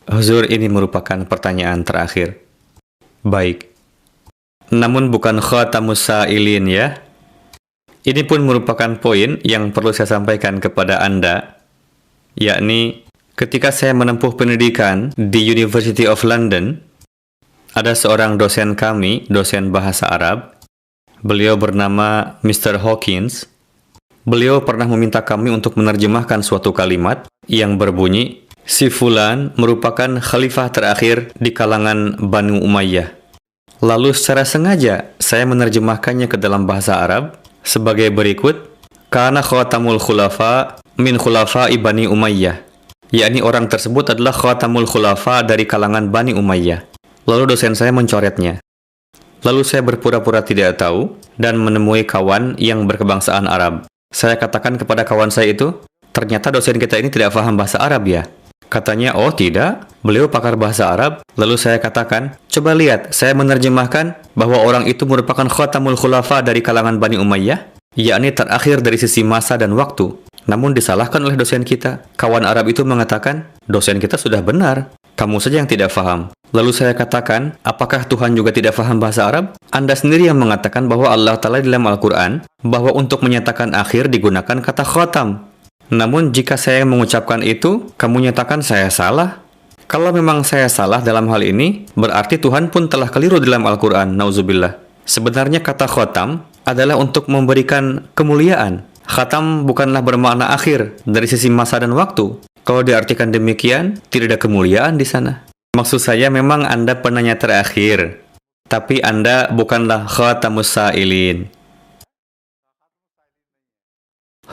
Huzur, ini merupakan pertanyaan terakhir. Baik. Namun bukan khatamus sa'ilin ya. Ini pun merupakan poin yang perlu saya sampaikan kepada Anda, yakni ketika saya menempuh pendidikan di University of London, ada seorang dosen kami, dosen bahasa Arab. Beliau bernama Mr. Hawkins. Beliau pernah meminta kami untuk menerjemahkan suatu kalimat yang berbunyi, si Fulan merupakan khalifah terakhir di kalangan Banu Umayyah. Lalu secara sengaja saya menerjemahkannya ke dalam bahasa Arab sebagai berikut, Kana khatamul khulafa min khulafa Bani Umayyah. Yakni orang tersebut adalah khatamul khulafa dari kalangan Bani Umayyah. Lalu dosen saya mencoretnya. Lalu saya berpura-pura tidak tahu dan menemui kawan yang berkebangsaan Arab. Saya katakan kepada kawan saya itu, ternyata dosen kita ini tidak paham bahasa Arab ya? Katanya, oh tidak, beliau pakar bahasa Arab. Lalu saya katakan, coba lihat, saya menerjemahkan bahwa orang itu merupakan khatamul khulafa dari kalangan Bani Umayyah, yakni terakhir dari sisi masa dan waktu. Namun disalahkan oleh dosen kita. Kawan Arab itu mengatakan, dosen kita sudah benar, kamu saja yang tidak paham. Lalu saya katakan, apakah Tuhan juga tidak paham bahasa Arab? Anda sendiri yang mengatakan bahwa Allah Ta'ala dalam Al-Quran, bahwa untuk menyatakan akhir digunakan kata khatam. Namun jika saya mengucapkan itu, kamu nyatakan saya salah. Kalau memang saya salah dalam hal ini, berarti Tuhan pun telah keliru dalam Al-Quran, nauzubillah. Sebenarnya kata khatam adalah untuk memberikan kemuliaan. Khatam bukanlah bermakna akhir dari sisi masa dan waktu. Kalau diartikan demikian, tidak ada kemuliaan di sana. Maksud saya memang Anda penanya terakhir, tapi Anda bukanlah khatamus sa'ilin.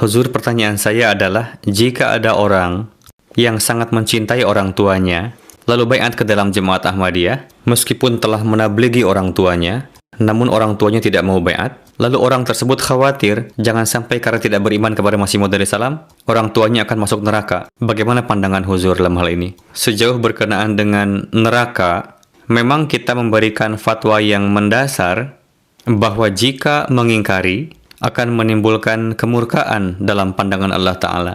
Huzur, pertanyaan saya adalah, jika ada orang yang sangat mencintai orang tuanya, lalu baiat ke dalam jemaat Ahmadiyah, meskipun telah menabligi orang tuanya, namun orang tuanya tidak mau baiat, lalu orang tersebut khawatir, jangan sampai karena tidak beriman kepada Masih Maud salam, orang tuanya akan masuk neraka. Bagaimana pandangan Huzur dalam hal ini? Sejauh berkenaan dengan neraka, memang kita memberikan fatwa yang mendasar, bahwa jika mengingkari, akan menimbulkan kemurkaan dalam pandangan Allah Ta'ala.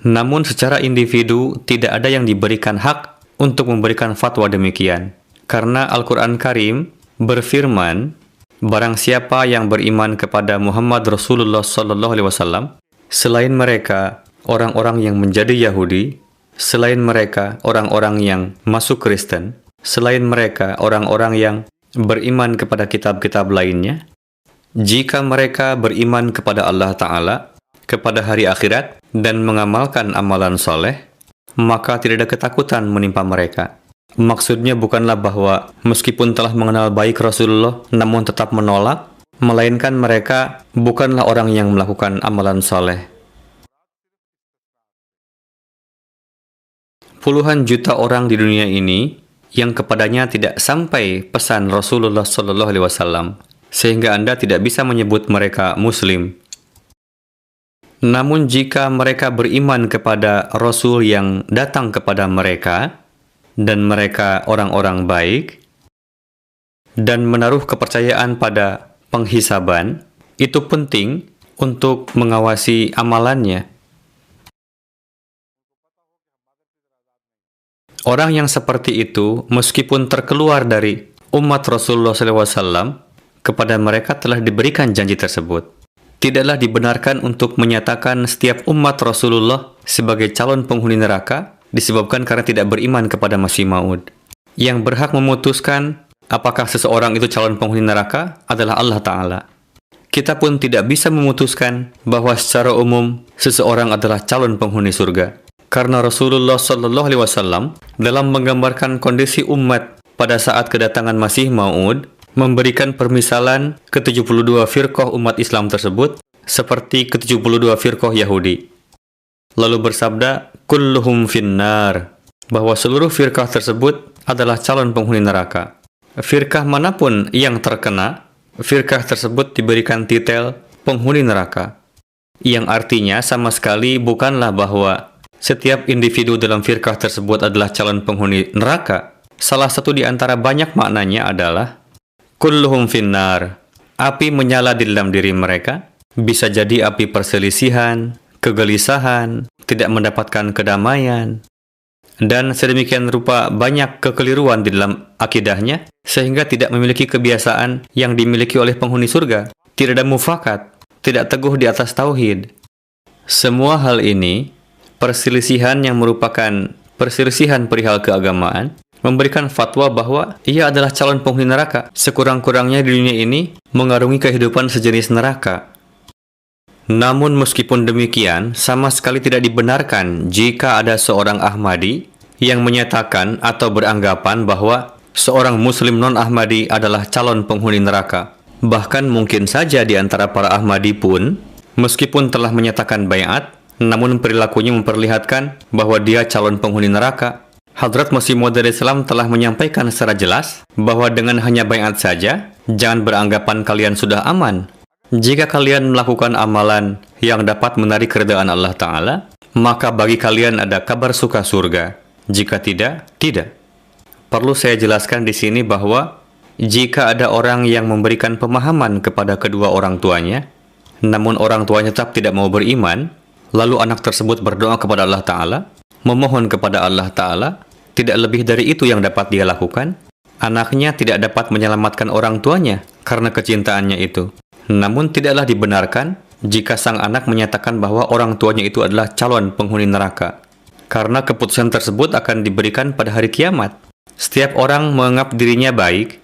Namun secara individu tidak ada yang diberikan hak untuk memberikan fatwa demikian. Karena Al-Quran Karim berfirman, barang siapa yang beriman kepada Muhammad Rasulullah SAW, selain mereka orang-orang yang menjadi Yahudi, selain mereka orang-orang yang masuk Kristen, selain mereka orang-orang yang beriman kepada kitab-kitab lainnya, jika mereka beriman kepada Allah Ta'ala, kepada hari akhirat, dan mengamalkan amalan soleh, maka tidak ada ketakutan menimpa mereka. Maksudnya bukanlah bahwa meskipun telah mengenal baik Rasulullah, namun tetap menolak, melainkan mereka bukanlah orang yang melakukan amalan soleh. Puluhan juta orang di dunia ini yang kepadanya tidak sampai pesan Rasulullah SAW, sehingga Anda tidak bisa menyebut mereka Muslim. Namun jika mereka beriman kepada Rasul yang datang kepada mereka, dan mereka orang-orang baik, dan menaruh kepercayaan pada penghisaban, itu penting untuk mengawasi amalannya. Orang yang seperti itu, meskipun terkeluar dari umat Rasulullah SAW, kepada mereka telah diberikan janji tersebut. Tidaklah dibenarkan untuk menyatakan setiap umat Rasulullah sebagai calon penghuni neraka disebabkan karena tidak beriman kepada Masih Maud. Yang berhak memutuskan apakah seseorang itu calon penghuni neraka adalah Allah Ta'ala. Kita pun tidak bisa memutuskan bahwa secara umum seseorang adalah calon penghuni surga. Karena Rasulullah SAW dalam menggambarkan kondisi umat pada saat kedatangan Masih Maud, memberikan permisalan ke-72 firqah umat Islam tersebut seperti ke-72 firqah Yahudi. Lalu bersabda, kulluhum finnar, bahwa seluruh firqah tersebut adalah calon penghuni neraka. Firqah manapun yang terkena, firqah tersebut diberikan titel penghuni neraka. Yang artinya sama sekali bukanlah bahwa setiap individu dalam firqah tersebut adalah calon penghuni neraka. Salah satu di antara banyak maknanya adalah kulluhum finnar, api menyala di dalam diri mereka. Bisa jadi api perselisihan, kegelisahan, tidak mendapatkan kedamaian, dan sedemikian rupa banyak kekeliruan di dalam akidahnya, sehingga tidak memiliki kebiasaan yang dimiliki oleh penghuni surga. Tidak ada mufakat, tidak teguh di atas tauhid. Semua hal ini, perselisihan yang merupakan perselisihan perihal keagamaan, memberikan fatwa bahwa ia adalah calon penghuni neraka. Sekurang-kurangnya di dunia ini mengarungi kehidupan sejenis neraka. Namun meskipun demikian, sama sekali tidak dibenarkan jika ada seorang Ahmadi yang menyatakan atau beranggapan bahwa seorang Muslim non-Ahmadi adalah calon penghuni neraka. Bahkan mungkin saja di antara para Ahmadi pun, meskipun telah menyatakan baiat, namun perilakunya memperlihatkan bahwa dia calon penghuni neraka. Hadrat Masih Maud Islam telah menyampaikan secara jelas bahwa dengan hanya baiat saja, jangan beranggapan kalian sudah aman. Jika kalian melakukan amalan yang dapat menarik keridhaan Allah Ta'ala, maka bagi kalian ada kabar suka surga. Jika tidak, tidak. Perlu saya jelaskan di sini bahwa jika ada orang yang memberikan pemahaman kepada kedua orang tuanya, namun orang tuanya tetap tidak mau beriman, lalu anak tersebut berdoa kepada Allah Ta'ala, memohon kepada Allah Ta'ala, tidak lebih dari itu yang dapat dia lakukan, anaknya tidak dapat menyelamatkan orang tuanya karena kecintaannya itu. Namun tidaklah dibenarkan jika sang anak menyatakan bahwa orang tuanya itu adalah calon penghuni neraka, karena keputusan tersebut akan diberikan pada hari kiamat. Setiap orang menganggap dirinya baik.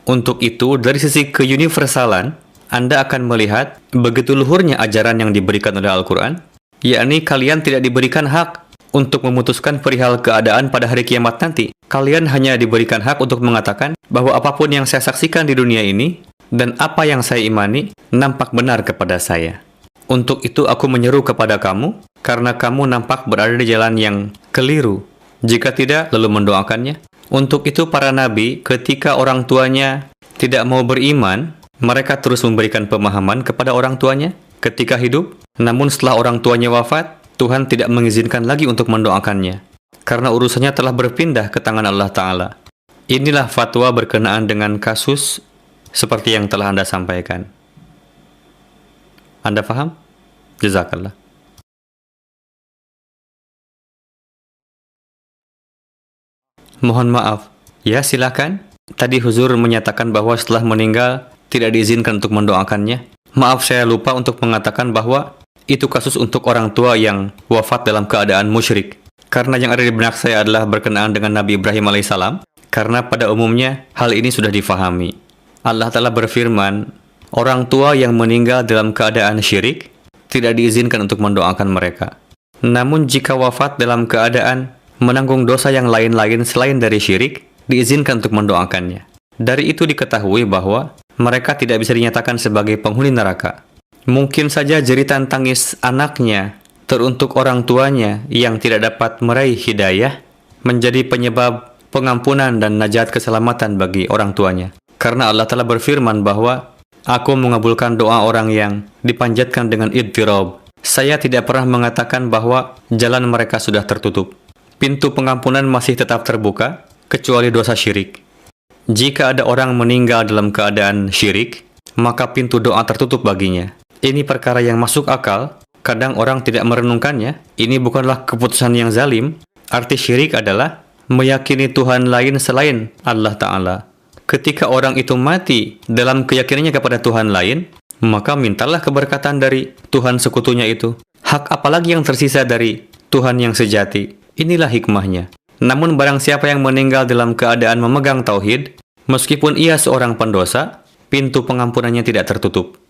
Untuk itu, dari sisi keuniversalan, Anda akan melihat begitu luhurnya ajaran yang diberikan oleh Al-Quran, yakni kalian tidak diberikan hak untuk memutuskan perihal keadaan pada hari kiamat nanti. Kalian hanya diberikan hak untuk mengatakan bahwa apapun yang saya saksikan di dunia ini dan apa yang saya imani nampak benar kepada saya. Untuk itu aku menyeru kepada kamu, karena kamu nampak berada di jalan yang keliru. Jika tidak, lalu mendoakannya. Untuk itu para nabi, ketika orang tuanya tidak mau beriman, mereka terus memberikan pemahaman kepada orang tuanya ketika hidup. Namun setelah orang tuanya wafat, Tuhan tidak mengizinkan lagi untuk mendoakannya, karena urusannya telah berpindah ke tangan Allah Ta'ala. Inilah fatwa berkenaan dengan kasus seperti yang telah Anda sampaikan. Anda paham? Jazakallah. Mohon maaf. Ya, silakan. Tadi Huzur menyatakan bahwa setelah meninggal tidak diizinkan untuk mendoakannya. Maaf, saya lupa untuk mengatakan bahwa itu kasus untuk orang tua yang wafat dalam keadaan musyrik. Karena yang ada di benak saya adalah berkenaan dengan Nabi Ibrahim alaihissalam. Karena pada umumnya hal ini sudah difahami. Allah Ta'ala berfirman, orang tua yang meninggal dalam keadaan syirik tidak diizinkan untuk mendoakan mereka. Namun jika wafat dalam keadaan menanggung dosa yang lain-lain selain dari syirik, diizinkan untuk mendoakannya. Dari itu diketahui bahwa mereka tidak bisa dinyatakan sebagai penghuni neraka. Mungkin saja jeritan tangis anaknya teruntuk orang tuanya yang tidak dapat meraih hidayah menjadi penyebab pengampunan dan najat keselamatan bagi orang tuanya. Karena Allah telah berfirman bahwa aku mengabulkan doa orang yang dipanjatkan dengan idtirab. Saya tidak pernah mengatakan bahwa jalan mereka sudah tertutup. Pintu pengampunan masih tetap terbuka, kecuali dosa syirik. Jika ada orang meninggal dalam keadaan syirik, maka pintu doa tertutup baginya. Ini perkara yang masuk akal. Kadang orang tidak merenungkannya. Ini bukanlah keputusan yang zalim. Arti syirik adalah meyakini Tuhan lain selain Allah Ta'ala. Ketika orang itu mati dalam keyakinannya kepada Tuhan lain, maka mintalah keberkatan dari Tuhan sekutunya itu. Hak apalagi yang tersisa dari Tuhan yang sejati? Inilah hikmahnya. Namun barang siapa yang meninggal dalam keadaan memegang tauhid, meskipun ia seorang pendosa, pintu pengampunannya tidak tertutup.